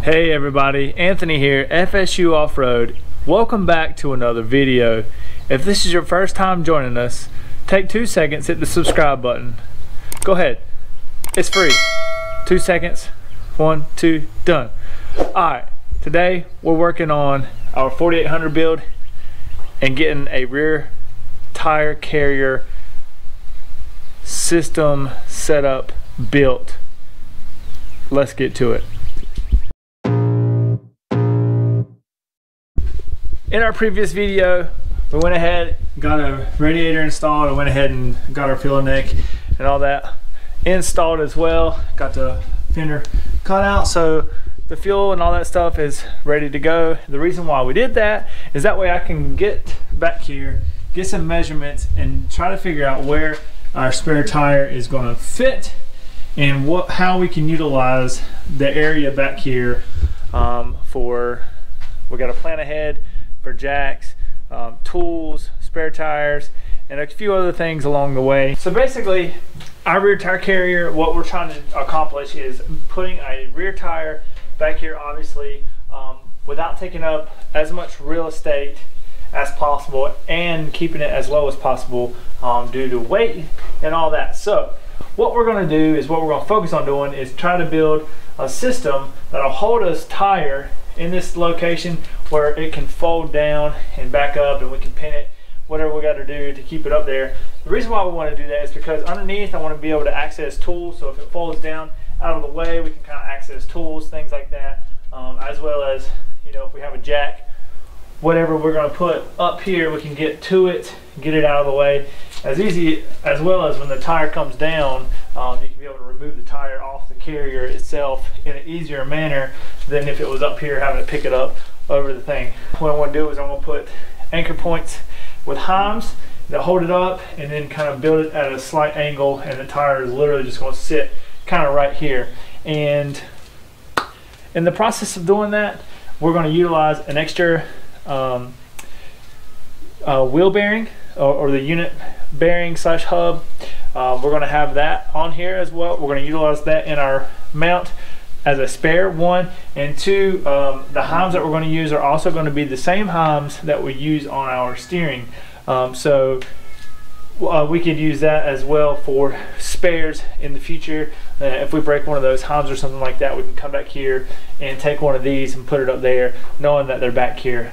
Hey everybody, Anthony here, FSU Off-Road. Welcome back to another video. If this is your first time joining us, take 2 seconds, hit the subscribe button. Go ahead, it's free. 2 seconds, 1, 2, done. Alright, today we're working on our 4800 build and getting a rear tire carrier system setup built. Let's get to it. In our previous video, we went ahead, got a radiator installed. I went ahead and got our filler neck and all that installed as well. Got the fender cut out, so the fuel and all that stuff is ready to go. The reason why we did that is that way I can get back here, get some measurements, and try to figure out where our spare tire is going to fit and how we can utilize the area back here we got a plan ahead for jacks, tools, spare tires, and a few other things along the way. So basically, our rear tire carrier, what we're trying to accomplish is putting a rear tire back here, obviously, without taking up as much real estate as possible and keeping it as low as possible due to weight and all that. So what we're going to do is, what we're going to focus on doing is try to build a system that'll hold us tire in this location where it can fold down and back up, and we can pin it, whatever we got to do to keep it up there. The reason why we want to do that is because underneath I want to be able to access tools. So if it folds down out of the way, we can kind of access tools, things like that, as well as, you know, if we have a jack, whatever we're going to put up here, we can get to it, get it out of the way as easy, as well as when the tire comes down, you can be able to remove the tire off the carrier itself in an easier manner than if it was up here having to pick it up over the thing. What I want to do is I'm going to put anchor points with heims that hold it up, and then kind of build it at a slight angle, and the tire is literally just going to sit kind of right here. And in the process of doing that, we're going to utilize an extra wheel bearing or the unit bearing slash hub. We're going to have that on here as well. We're going to utilize that in our mount as a spare, one, and two, the heims that we're going to use are also going to be the same heims that we use on our steering. So we could use that as well for spares in the future. If we break one of those heims or something like that, we can come back here and take one of these and put it up there, knowing that they're back here.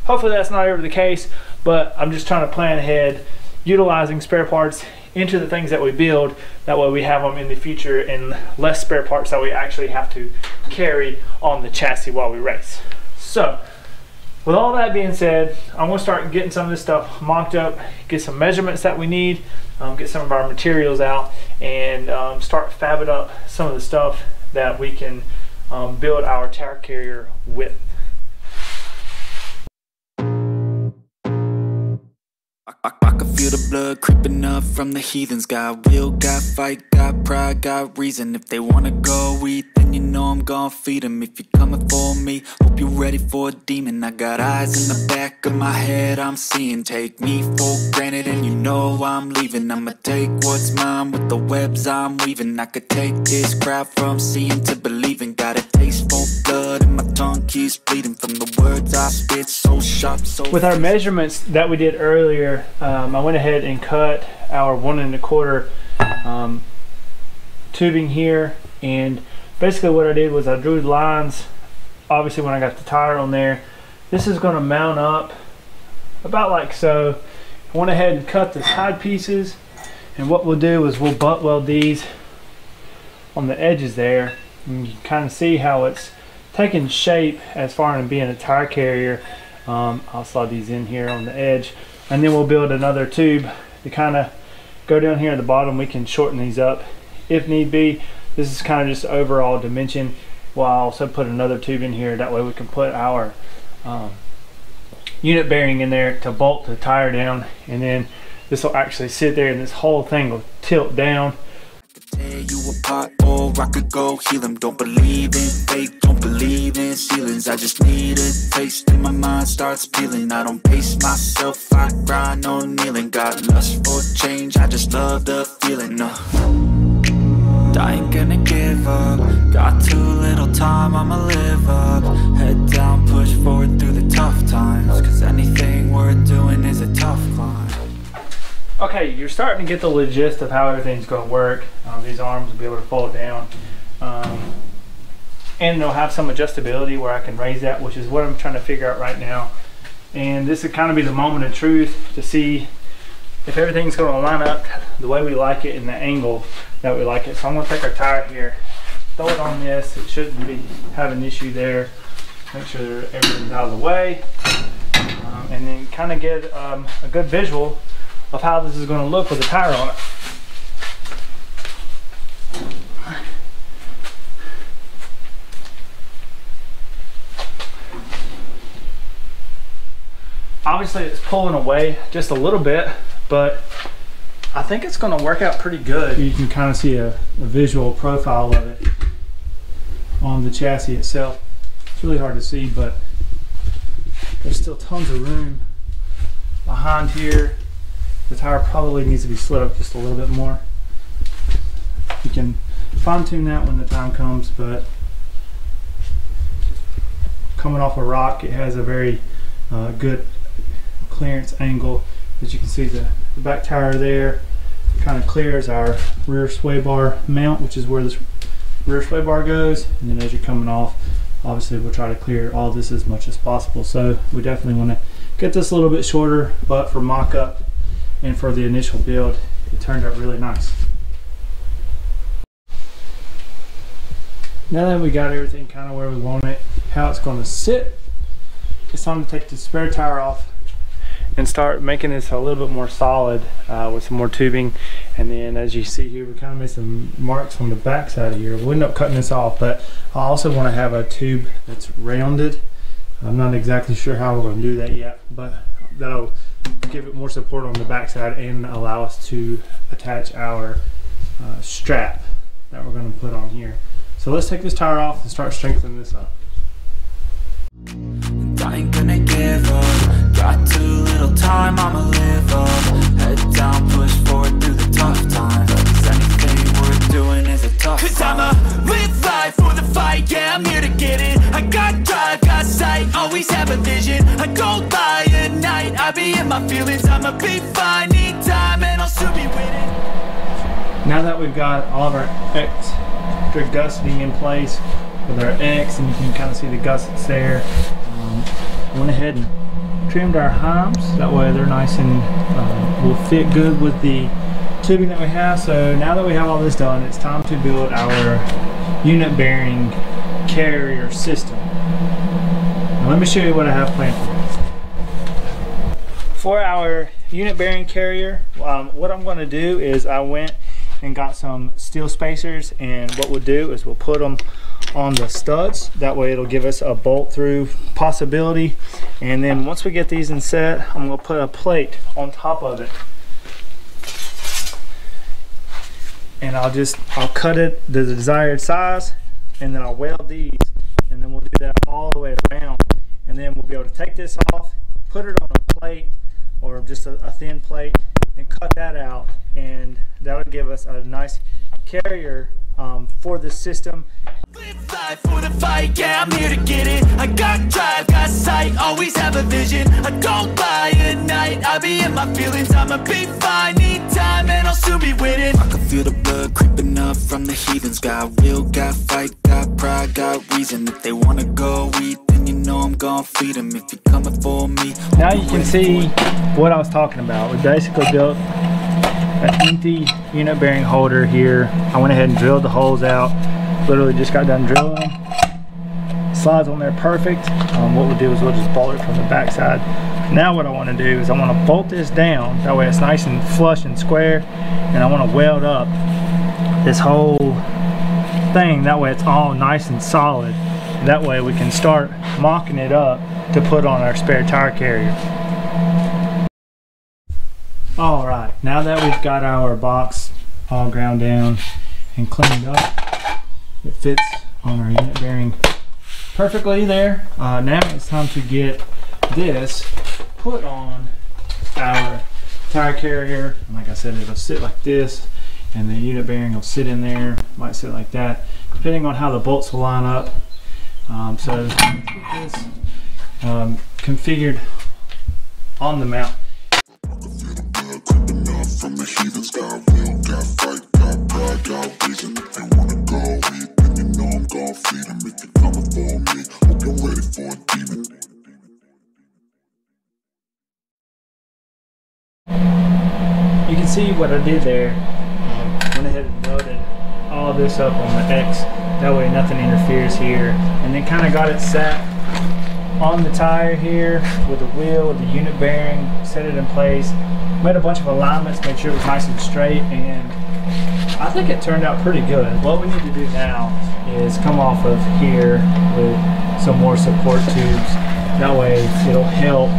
Hopefully that's not ever the case, but I'm just trying to plan ahead, utilizing spare parts into the things that we build. That way we have them in the future and less spare parts that we actually have to carry on the chassis while we race. So with all that being said, I'm going to start getting some of this stuff mocked up, get some measurements that we need, get some of our materials out, and start fabbing up some of the stuff that we can build our tire carrier with. I can feel the blood creeping up from the heathens. Got will, got fight, got pride, got reason. If they wanna go eat, then you know I'm gonna feed them. If you're coming for me, hope you're ready for a demon. I got eyes in the back of my head, I'm seeing. Take me for granted and you know I'm leaving. I'ma take what's mine with the webs I'm weaving. I could take this crowd from seeing to believing. Got a taste for blood and my tongue keeps bleeding from the words I spit, so sharp, so with our measurements that we did earlier, I went ahead and cut our 1 1/4 tubing here, and basically what I did was I drew lines. Obviously when I got the tire on there, this is going to mount up about like so. I went ahead and cut the side pieces, and what we'll do is we'll butt weld these on the edges there, and you can kind of see how it's taking shape as far as being a tire carrier. I'll slide these in here on the edge, and then we'll build another tube to kind of go down here at the bottom. We can shorten these up if need be. This is kind of just overall dimension. We'll also put another tube in here, that way we can put our unit bearing in there to bolt the tire down, and then this will actually sit there and this whole thing will tilt down. Tear you apart, or I could go heal them. Don't believe in fate, don't believe in ceilings. I just need a taste and my mind starts peeling. I don't pace myself, I grind on kneeling. Got lust for change, I just love the feeling. I ain't gonna give up, got too little time, I'ma live up. Head down, push forward through the tough times, cause anything worth doing is a tough climb. Okay, you're starting to get the gist of how everything's going to work. These arms will be able to fold down. And they'll have some adjustability where I can raise that, which is what I'm trying to figure out right now. And this would kind of be the moment of truth to see if everything's going to line up the way we like it and the angle that we like it. So I'm going to take our tire here, throw it on this. It shouldn't be have an issue there. Make sure everything's out of the way. And then kind of get a good visual of how this is going to look with the tire on it. Obviously it's pulling away just a little bit, but I think it's going to work out pretty good. You can kind of see a visual profile of it on the chassis itself. It's really hard to see, but there's still tons of room behind here. The tire probably needs to be slid up just a little bit more. You can fine tune that when the time comes, but coming off a rock, it has a very good clearance angle. As you can see, the back tire there kind of clears our rear sway bar mount, which is where this rear sway bar goes. And then as you're coming off, obviously we'll try to clear all this as much as possible. So we definitely want to get this a little bit shorter, but for mock-up and for the initial build, it turned out really nice. Now that we got everything kind of where we want it, how it's going to sit, it's time to take the spare tire off and start making this a little bit more solid with some more tubing. And then as you see here, we kind of made some marks on the back side of here. We'll end up cutting this off, but I also want to have a tube that's rounded. I'm not exactly sure how we're going to do that yet, but that'll give it more support on the back side and allow us to attach our strap that we're going to put on here. So let's take this tire off and start strengthening this up. I ain't gonna give up. Got too little time, I'ma live up. Head down, push forward through the tough times, cause anything worth doing is a tough climb. Cause I'ma live life for the fight, yeah, I'm here to get it. I got drive, got sight, always have a vision. I don't lie at night, I be in my feelings. I'ma be fine, need time, and I'll soon be winning. Now that we've got all of our extra gusseting in place with our X, and you can kind of see the gussets there, went ahead and trimmed our heims. That way they're nice and will fit good with the tubing that we have. So now that we have all this done, it's time to build our unit bearing carrier system. Now let me show you what I have planned for this. For our unit bearing carrier, what I'm going to do is I went and got some steel spacers, and what we'll do is we'll put them on the studs. That way it'll give us a bolt through possibility. And then once we get these in set, I'm going to put a plate on top of it, and I'll cut it the desired size, and then I'll weld these, and then we'll do that all the way around. And then we'll be able to take this off, put it on a plate or just a thin plate, and cut that out, and that'll give us a nice carrier for this system. Live life for the fight, yeah, I'm here to get it. I got drive, got sight, always have a vision. I don't lie at night, I be in my feelings. I'ma be fine, need time, and I'll soon be winning. I can feel the blood creeping up from the heathens. Got will, got fight, got pride, got reason. If they wanna go eat, then you know I'm gonna feed them. If you're coming for me, now you can see what I was talking about. We basically built an empty unit bearing holder here. I went ahead and drilled the holes out. Literally just got done drilling them. Slides on there perfect. What we'll do is we'll just bolt it from the back side. Now what I want to do is I want to bolt this down. That way it's nice and flush and square. And I want to weld up this whole thing. That way it's all nice and solid. That way we can start mocking it up to put on our spare tire carrier. Alright, now that we've got our box all ground down and cleaned up, it fits on our unit bearing perfectly there. Now it's time to get this put on our tire carrier. And like I said, it'll sit like this, and the unit bearing will sit in there, might sit like that. Depending on how the bolts will line up, So let's get this configured on the mount. From the heathens, got will, got fight, got pride, got reason. If they wanna go eat, then you know I'm gon' feed them. If you're coming for me, hope you're ready for a demon. You can see what I did there. Went ahead and welded all this up on the X. That way nothing interferes here. And then kind of got it set on the tire here with the wheel, with the unit bearing, set it in place. Made a bunch of alignments, made sure it was nice and straight, and I think it turned out pretty good. What we need to do now is come off of here with some more support tubes. That way it'll help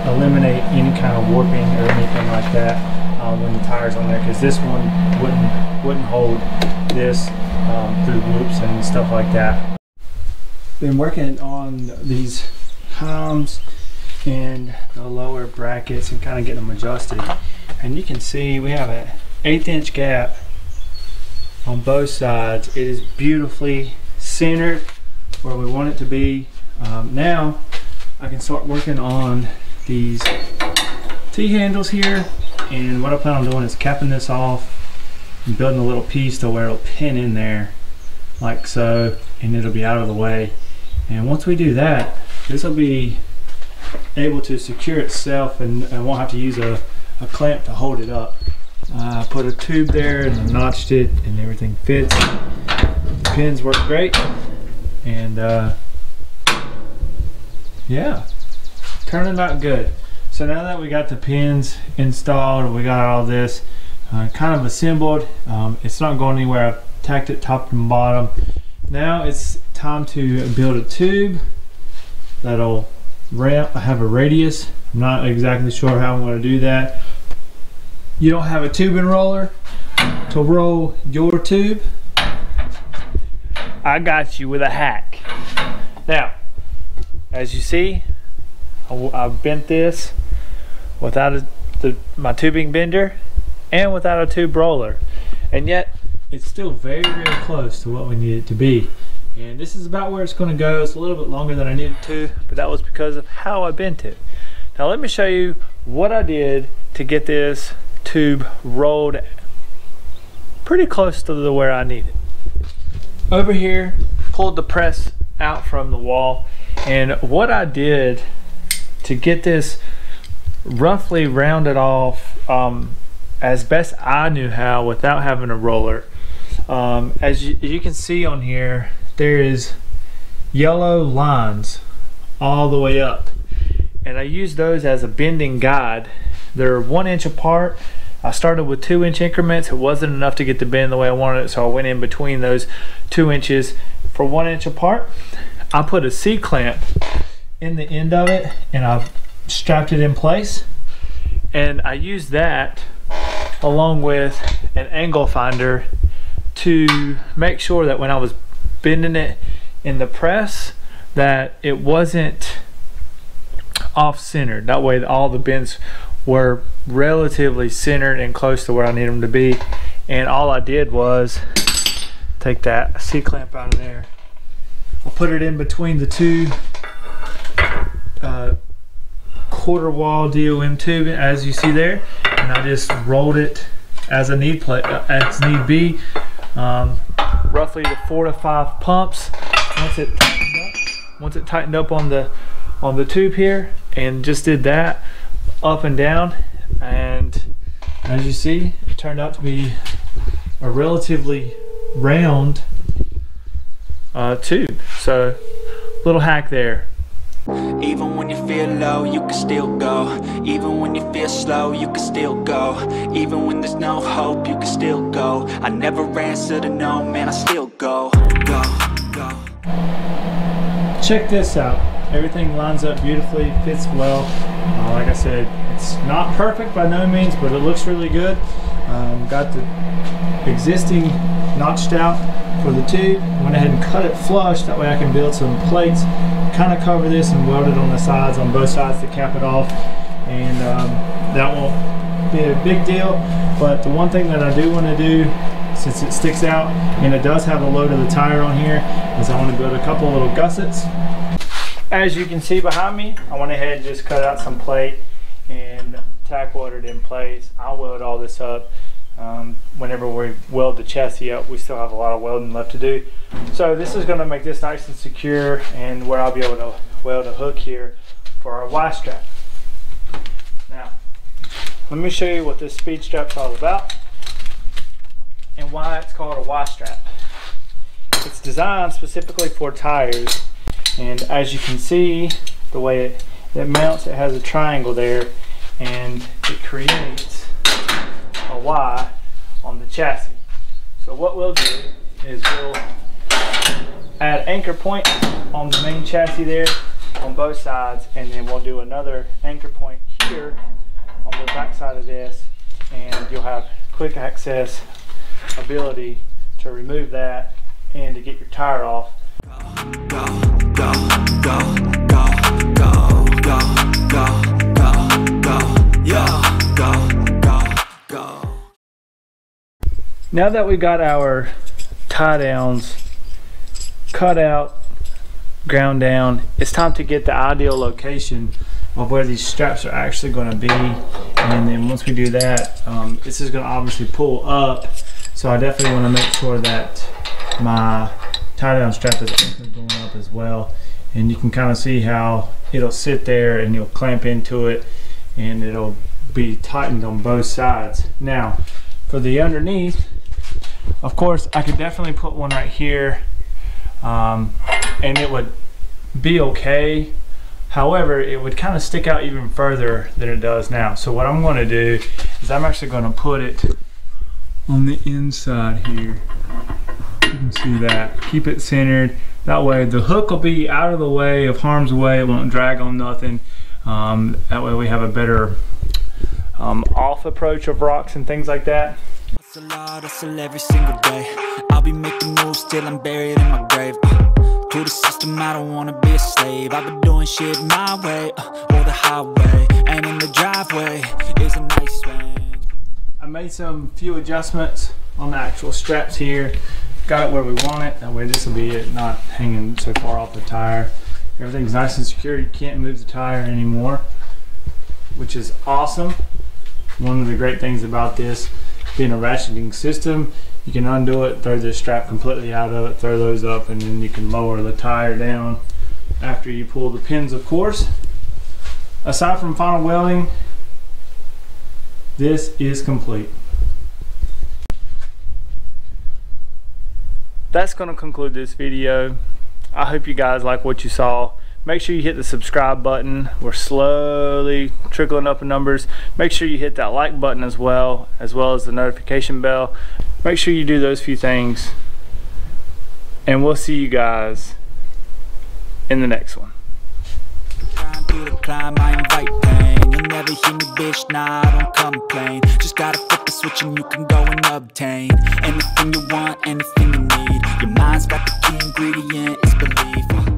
eliminate any kind of warping or anything like that when the tire's on there, because this one wouldn't hold this through loops and stuff like that. Been working on these hulls and the lower brackets and kind of getting them adjusted, and you can see we have an 1/8 inch gap on both sides. It is beautifully centered where we want it to be. Now I can start working on these T-handles here, and what I plan on doing is capping this off and building a little piece to where it'll pin in there like so, and it'll be out of the way. And once we do that, this will be able to secure itself, and I won't have to use a clamp to hold it up. I put a tube there and I notched it and everything fits. The pins work great, and yeah, turning out good. So now that we got the pins installed, we got all this kind of assembled, it's not going anywhere. I've tacked it top and bottom. Now it's time to build a tube that'll have a radius. I'm not exactly sure how I'm going to do that. You don't have a tubing roller to roll your tube? I got you with a hack. Now, as you see, I've bent this without my tubing bender and without a tube roller, and yet it's still very, very close to what we need it to be. And this is about where it's going to go. It's a little bit longer than I needed to, but that was because of how I bent it. Now let me show you what I did to get this tube rolled pretty close to where I need it. Over here, pulled the press out from the wall, and what I did to get this roughly rounded off as best I knew how without having a roller, as you can see on here, there is yellow lines all the way up, and I used those as a bending guide. They're 1 inch apart. I started with 2 inch increments. It wasn't enough to get the bend the way I wanted it, so I went in between those 2 inches for 1 inch apart. I put a C-clamp in the end of it, and I strapped it in place, and I used that along with an angle finder to make sure that when I was bending it in the press that it wasn't off-centered. That way all the bends were relatively centered and close to where I need them to be. And all I did was take that C-clamp out of there. I'll put it in between the two quarter wall DOM tube, as you see there, and I just rolled it as I need be. Roughly the 4 to 5 pumps. Once it tightened up on the tube here, and just did that up and down, and as you see, it turned out to be a relatively round tube. So little hack there. Even when you feel low, you can still go. Even when you feel slow, you can still go. Even when there's no hope, you can still go. I never answer to no, man, I still go. Check this out. Everything lines up beautifully, fits well. Like I said, it's not perfect by no means, but it looks really good. Got the existing notched out for the tube. Went ahead and cut it flush, that way I can build some plates, kind of cover this and weld it on the sides, on both sides, to cap it off, and that won't be a big deal. But the one thing that I do want to do since it sticks out and it does have a load of the tire on here, is I want to build a couple little gussets. As you can see behind me, I went ahead and just cut out some plate and tack welded in place. I'll weld all this up. Whenever we weld the chassis up, we still have a lot of welding left to do. So this is going to make this nice and secure, and where I'll be able to weld a hook here for our Y strap. Now, let me show you what this speed strap's all about and why it's called a Y strap. It's designed specifically for tires, and as you can see, the way it mounts, it has a triangle there, and it creates a Y on the chassis. So what we'll do is we'll add anchor point on the main chassis there on both sides, and then we'll do another anchor point here on the back side of this, and you'll have quick access ability to remove that and to get your tire off. Go, go, go, go, go, go, go, go, go, yeah, go, go, go. Now that we got our tie downs cut out, ground down, it's time to get the ideal location of where these straps are actually going to be. And then once we do that, this is going to obviously pull up, so I definitely want to make sure that my tie down strap is actually going up as well. And you can kind of see how it'll sit there and you'll clamp into it and it'll be tightened on both sides. Now for the underneath, of course I could definitely put one right here, and it would be okay. However, it would kind of stick out even further than it does now. So what I'm going to do is I'm actually going to put it on the inside here. You can see that. Keep it centered. That way the hook will be out of the way, of harm's way. It won't drag on nothing. That way we have a better off approach of rocks and things like that. It's a lot, hustle every single day. I'll be making moves till I'm buried in my grave. To the system, I don't wanna be a slave. I've been doing shit my way, or the highway. And in the driveway is a nice swing. I made some few adjustments on the actual straps here. Got it where we want it. That way this will be it, not hanging so far off the tire. Everything's nice and secure. You can't move the tire anymore, which is awesome. One of the great things about this being a ratcheting system, you can undo it, throw this strap completely out of it, throw those up, and then you can lower the tire down after you pull the pins, of course. Aside from final welding, this is complete. That's going to conclude this video. I hope you guys like what you saw. Make sure you hit the subscribe button. We're slowly trickling up in numbers. Make sure you hit that like button as well as the notification bell. Make sure you do those few things, and we'll see you guys in the next one. Through the climb, I invite pain. You'll never hear me, bitch, nah, I don't complain. Just gotta flip the switch and you can go and obtain anything you want, anything you need. Your mind's got the key ingredient, it's belief.